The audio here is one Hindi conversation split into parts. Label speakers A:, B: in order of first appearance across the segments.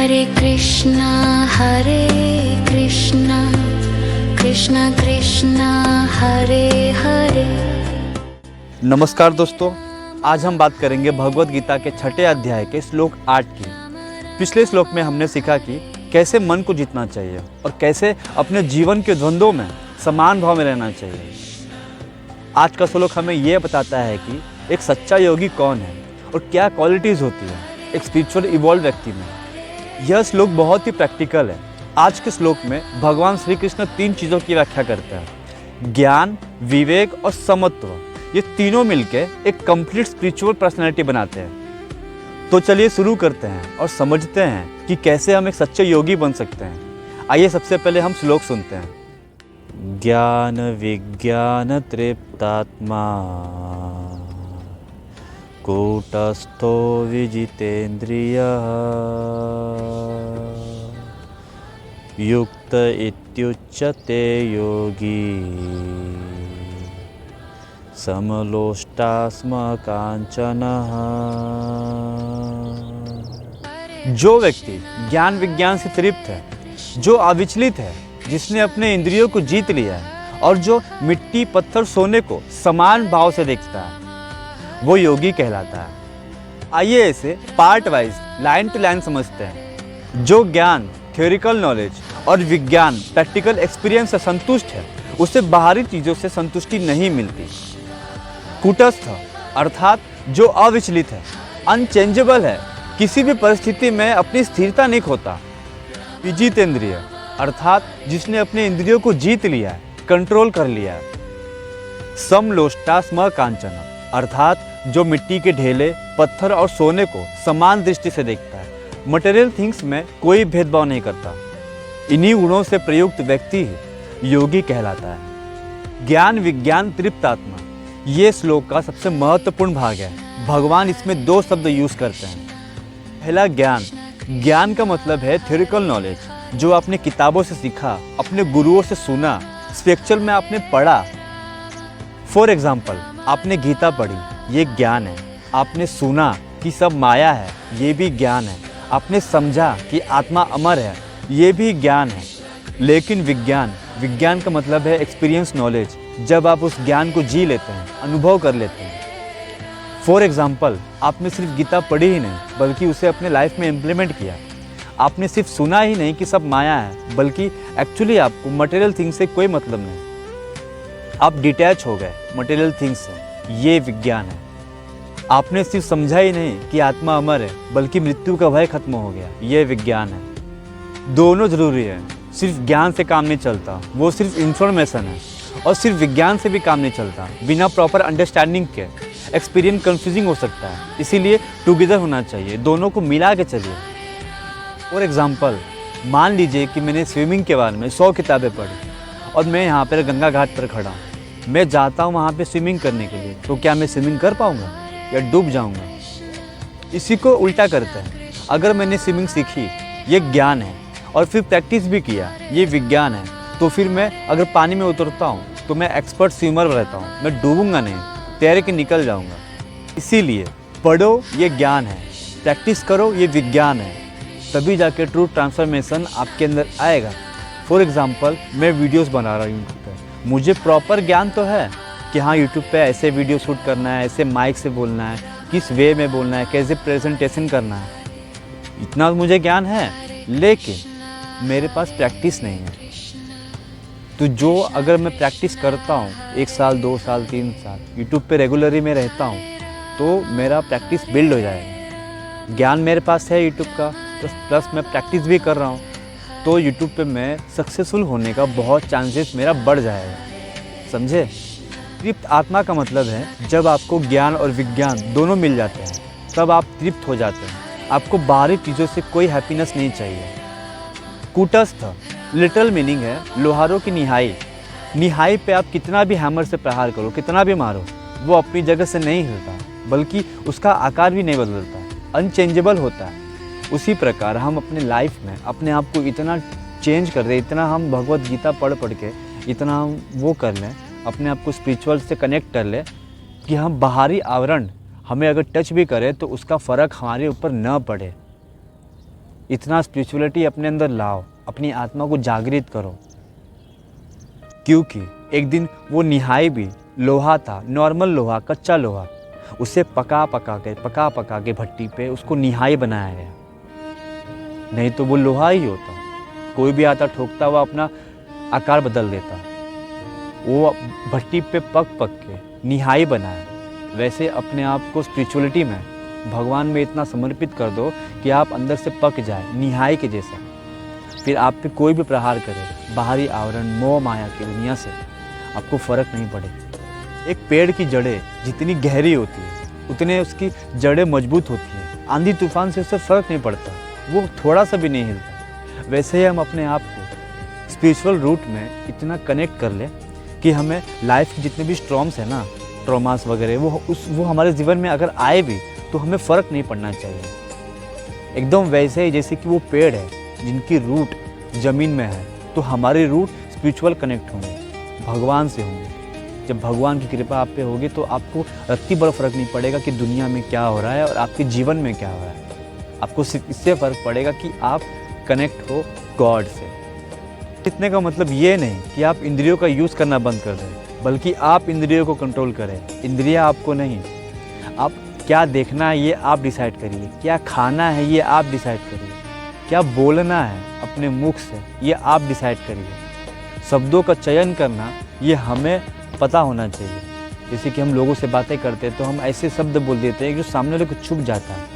A: हरे कृष्णा कृष्णा कृष्णा हरे हरे।
B: नमस्कार दोस्तों, आज हम बात करेंगे भगवद गीता के 6ठे अध्याय के श्लोक 8 की। पिछले श्लोक में हमने सीखा कि कैसे मन को जीतना चाहिए और कैसे अपने जीवन के द्वंद्वों में समान भाव में रहना चाहिए। आज का श्लोक हमें यह बताता है कि एक सच्चा योगी कौन है और क्या क्वालिटीज़ होती है एक स्पिरिचुअल इवॉल्व व्यक्ति में। यह श्लोक बहुत ही प्रैक्टिकल है। आज के श्लोक में भगवान श्री कृष्ण 3 चीज़ों की व्याख्या करते हैं: ज्ञान, विवेक और समत्व। ये तीनों मिलकर एक कंप्लीट स्पिरिचुअल पर्सनैलिटी बनाते हैं। तो चलिए शुरू करते हैं और समझते हैं कि कैसे हम एक सच्चे योगी बन सकते हैं। आइए सबसे पहले हम श्लोक सुनते हैं। ज्ञान विज्ञान तृप्तात्मा कूटस्थो विजितेन्द्रियः युक्त इत्युच्यते योगी समलोष्टास्म कांचनः। जो व्यक्ति ज्ञान विज्ञान से तृप्त है, जो अविचलित है, जिसने अपने इंद्रियों को जीत लिया है और जो मिट्टी पत्थर सोने को समान भाव से देखता है, वो योगी कहलाता है। आइए इसे part wise line to line समझते हैं। जो ज्ञान थ्योरिकल नॉलेज और विज्ञान प्रैक्टिकल एक्सपीरियंस से संतुष्ट है, उसे बाहरी चीज़ों से संतुष्टि नहीं मिलती। कूटस्थ अर्थात जो अविचलित है, अनचेंजेबल है, किसी भी परिस्थिति में अपनी स्थिरता नहीं खोता। विजितेंद्रिय अर्थात जिसने अपने इंद्रियों को जीत लिया है, कंट्रोल कर लिया है। समलोष्टा स्म कांचन अर्थात जो मिट्टी के ढेले, पत्थर और सोने को समान दृष्टि से देखता है, मटेरियल थिंग्स में कोई भेदभाव नहीं करता। इन्हीं गुणों से प्रयुक्त व्यक्ति ही योगी कहलाता है। ज्ञान विज्ञान तृप्त आत्मा, ये श्लोक का सबसे महत्वपूर्ण भाग है। भगवान इसमें 2 शब्द यूज करते हैं। पहला ज्ञान। ज्ञान का मतलब है थ्योरिकल नॉलेज, जो आपने किताबों से सीखा, अपने गुरुओं से सुना, स्पिरिचुअल में आपने पढ़ा। फॉर एग्जाम्पल, आपने गीता पढ़ी, ये ज्ञान है। आपने सुना कि सब माया है, ये भी ज्ञान है। आपने समझा कि आत्मा अमर है, ये भी ज्ञान है। लेकिन विज्ञान का मतलब है एक्सपीरियंस नॉलेज, जब आप उस ज्ञान को जी लेते हैं, अनुभव कर लेते हैं। फॉर एग्जाम्पल, आपने सिर्फ गीता पढ़ी ही नहीं, बल्कि उसे अपने लाइफ में इम्प्लीमेंट किया। आपने सिर्फ सुना ही नहीं कि सब माया है, बल्कि एक्चुअली आपको मटेरियल थिंग्स से कोई मतलब नहीं। आप डिटैच हो गए मटेरियल थिंग्स से, ये विज्ञान है। आपने सिर्फ समझा ही नहीं कि आत्मा अमर है, बल्कि मृत्यु का भय खत्म हो गया, ये विज्ञान है। दोनों जरूरी है। सिर्फ ज्ञान से काम नहीं चलता, वो सिर्फ इंफॉर्मेशन है। और सिर्फ विज्ञान से भी काम नहीं चलता, बिना प्रॉपर अंडरस्टैंडिंग के एक्सपीरियंस कंफ्यूजिंग हो सकता है। इसीलिए टुगेदर होना चाहिए, दोनों को मिला के चलिए। फॉर एग्जाम्पल, मान लीजिए कि मैंने स्विमिंग के बारे में 100 किताबें पढ़ी और मैं यहाँ पर गंगा घाट पर खड़ा हूँ। मैं जाता हूँ वहाँ पे स्विमिंग करने के लिए, तो क्या मैं स्विमिंग कर पाऊँगा या डूब जाऊँगा? इसी को उल्टा करते हैं। अगर मैंने स्विमिंग सीखी, ये ज्ञान है, और फिर प्रैक्टिस भी किया, ये विज्ञान है, तो फिर मैं अगर पानी में उतरता हूँ तो मैं एक्सपर्ट स्विमर रहता हूँ, मैं डूबूंगा नहीं, तैर के निकल जाऊँगा। इसीलिए पढ़ो, ये ज्ञान है, प्रैक्टिस करो, ये विज्ञान है, तभी जाके ट्रू ट्रांसफॉर्मेशन आपके अंदर आएगा। फॉर एग्जाम्पल, मैं वीडियोस बना रहा हूँ यूट्यूब पे, मुझे प्रॉपर ज्ञान तो है कि हाँ यूट्यूब पे ऐसे वीडियो शूट करना है, ऐसे माइक से बोलना है, किस वे में बोलना है, कैसे प्रेजेंटेशन करना है, इतना मुझे ज्ञान है। लेकिन मेरे पास प्रैक्टिस नहीं है। तो जो अगर मैं प्रैक्टिस करता हूँ 1 साल 2 साल 3 साल यूट्यूब पे रेगुलरली मैं रहता हूँ, तो मेरा प्रैक्टिस बिल्ड हो जाएगा। ज्ञान मेरे पास है यूट्यूब का, प्लस मैं प्रैक्टिस भी कर रहा हूँ, तो यूट्यूब पे मैं सक्सेसफुल होने का बहुत चांसेस मेरा बढ़ जाएगा। समझे? तृप्त आत्मा का मतलब है जब आपको ज्ञान और विज्ञान दोनों मिल जाते हैं, तब आप तृप्त हो जाते हैं। आपको बाहरी चीज़ों से कोई हैप्पीनेस नहीं चाहिए। कूटस्थ लिटरल मीनिंग है लोहारों की निहाई। निहाई पे आप कितना भी हैमर से प्रहार करो, कितना भी मारो, वो अपनी जगह से नहीं हिलता, बल्कि उसका आकार भी नहीं बदलता, अनचेंजेबल होता है। उसी प्रकार हम अपने लाइफ में अपने आप को इतना चेंज कर दें, इतना हम भगवद गीता पढ़ के इतना हम वो कर लें, अपने आप को स्पिरिचुअल से कनेक्ट कर लें कि हम बाहरी आवरण हमें अगर टच भी करे तो उसका फ़र्क हमारे ऊपर न पड़े। इतना स्पिरिचुअलिटी अपने अंदर लाओ, अपनी आत्मा को जागृत करो। क्योंकि एक दिन वो निहाई भी लोहा था, नॉर्मल लोहा, कच्चा लोहा, उसे पका पका के भट्टी पे उसको निहाई बनाया गया। नहीं तो वो लोहा ही होता, कोई भी आता ठोकता हुआ अपना आकार बदल देता। वो भट्टी पे पक के निहाई बनाया। वैसे अपने आप को स्पिरिचुअलिटी में, भगवान में इतना समर्पित कर दो कि आप अंदर से पक जाए निहाई के जैसा। फिर आप पे कोई भी प्रहार करे, बाहरी आवरण मोह माया की दुनिया से, आपको फ़र्क नहीं पड़ेगा। एक पेड़ की जड़ें जितनी गहरी होती है उतने उसकी जड़ें मजबूत होती हैं। आंधी तूफान से उससे फ़र्क नहीं पड़ता, वो थोड़ा सा भी नहीं हिलता। वैसे ही हम अपने आप को स्पिरिचुअल रूट में इतना कनेक्ट कर लें कि हमें लाइफ के जितने भी स्ट्रॉम्स हैं ना, ट्रॉमास वगैरह, वो हमारे जीवन में अगर आए भी तो हमें फ़र्क नहीं पड़ना चाहिए। एकदम वैसे ही जैसे कि वो पेड़ है जिनकी रूट ज़मीन में है, तो हमारे रूट स्पिरिचुअल कनेक्ट होंगे, भगवान से होंगे। जब भगवान की कृपा आप पे होगी तो आपको रत्ती बड़ा फ़र्क नहीं पड़ेगा कि दुनिया में क्या हो रहा है और आपके जीवन में क्या हो रहा है। आपको सिर्फ इससे फ़र्क पड़ेगा कि आप कनेक्ट हो गॉड से। इतने का मतलब ये नहीं कि आप इंद्रियों का यूज़ करना बंद कर दें, बल्कि आप इंद्रियों को कंट्रोल करें। इंद्रियां आपको नहीं। आप क्या देखना है ये आप डिसाइड करिए, क्या खाना है ये आप डिसाइड करिए, क्या बोलना है अपने मुख से ये आप डिसाइड करिए। शब्दों का चयन करना ये हमें पता होना चाहिए। जैसे कि हम लोगों से बातें करते हैं तो हम ऐसे शब्द बोल देते हैं जो सामने वाले को छुप जाता है,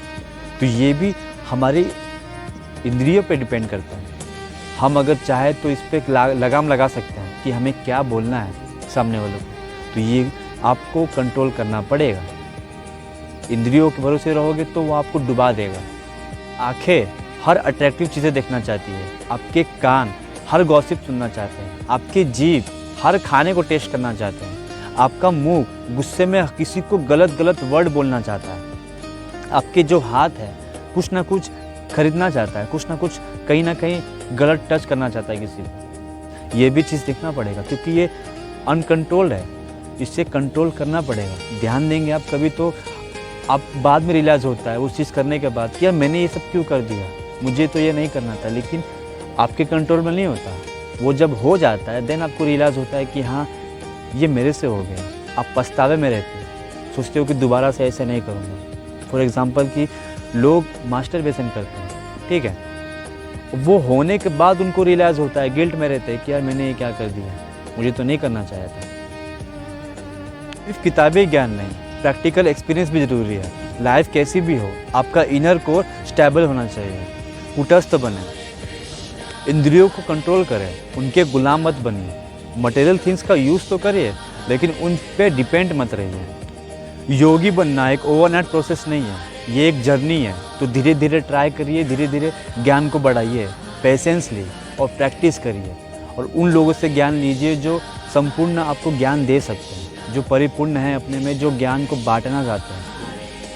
B: तो ये भी हमारी इंद्रियों पे डिपेंड करता है। हम अगर चाहे तो इस पर लगाम लगा सकते हैं कि हमें क्या बोलना है सामने वालों को, तो ये आपको कंट्रोल करना पड़ेगा। इंद्रियों के भरोसे रहोगे तो वो आपको डुबा देगा। आंखें हर अट्रैक्टिव चीज़ें देखना चाहती है, आपके कान हर गॉसिप सुनना चाहते हैं, आपके जीभ हर खाने को टेस्ट करना चाहते हैं, आपका मुंह गुस्से में किसी को गलत वर्ड बोलना चाहता है, आपके जो हाथ है कुछ ना कुछ खरीदना चाहता है, कुछ ना कहीं गलत टच करना चाहता है किसी को। ये भी चीज़ देखना पड़ेगा क्योंकि ये अनकंट्रोल्ड है, इससे कंट्रोल करना पड़ेगा। ध्यान देंगे आप कभी तो आप बाद में रियलाइज़ होता है उस चीज़ करने के बाद कि यार मैंने ये सब क्यों कर दिया, मुझे तो ये नहीं करना था, लेकिन आपके कंट्रोल में नहीं होता। वो जब हो जाता है देन आपको रियलाइज़ होता है कि हाँ ये मेरे से हो गया। आप पछतावे में रहते हो, सोचते हो कि दोबारा से ऐसे नहीं करूँगा। फॉर एग्ज़ाम्पल कि लोग मास्टरबेशन करते हैं, ठीक है, वो होने के बाद उनको रियलाइज़ होता है, गिल्ट में रहते हैं कि यार मैंने ये क्या कर दिया, मुझे तो नहीं करना चाहा था। सिर्फ किताबी ज्ञान नहीं, प्रैक्टिकल एक्सपीरियंस भी ज़रूरी है। लाइफ कैसी भी हो, आपका इनर कोर स्टेबल होना चाहिए, कुटस्थ बने, इंद्रियों को कंट्रोल करें, उनके गुलाम मत बनिए। मटेरियल थिंग्स का यूज़ तो करिए लेकिन उन पे डिपेंड मत रहिए। योगी बनना एक ओवरनाइट प्रोसेस नहीं है, ये एक जर्नी है। तो धीरे धीरे ट्राई करिए, धीरे धीरे ज्ञान को बढ़ाइए, पेशेंस लिए और प्रैक्टिस करिए। और उन लोगों से ज्ञान लीजिए जो संपूर्ण आपको ज्ञान दे सकते हैं, जो परिपूर्ण हैं अपने में, जो ज्ञान को बांटना चाहते हैं।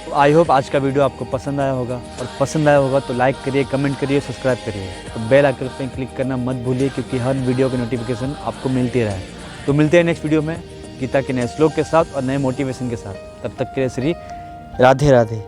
B: तो आई होप आज का वीडियो आपको पसंद आया होगा, और पसंद आया होगा तो लाइक करिए, कमेंट करिए, सब्सक्राइब करिए। तो बेल आइकन पर क्लिक करना मत भूलिए क्योंकि हर वीडियो की नोटिफिकेशन आपको मिलती रहे। तो मिलते हैं नेक्स्ट वीडियो में गीता के नए श्लोक के साथ और नए मोटिवेशन के साथ। तब तक के लिए श्री राधे राधे।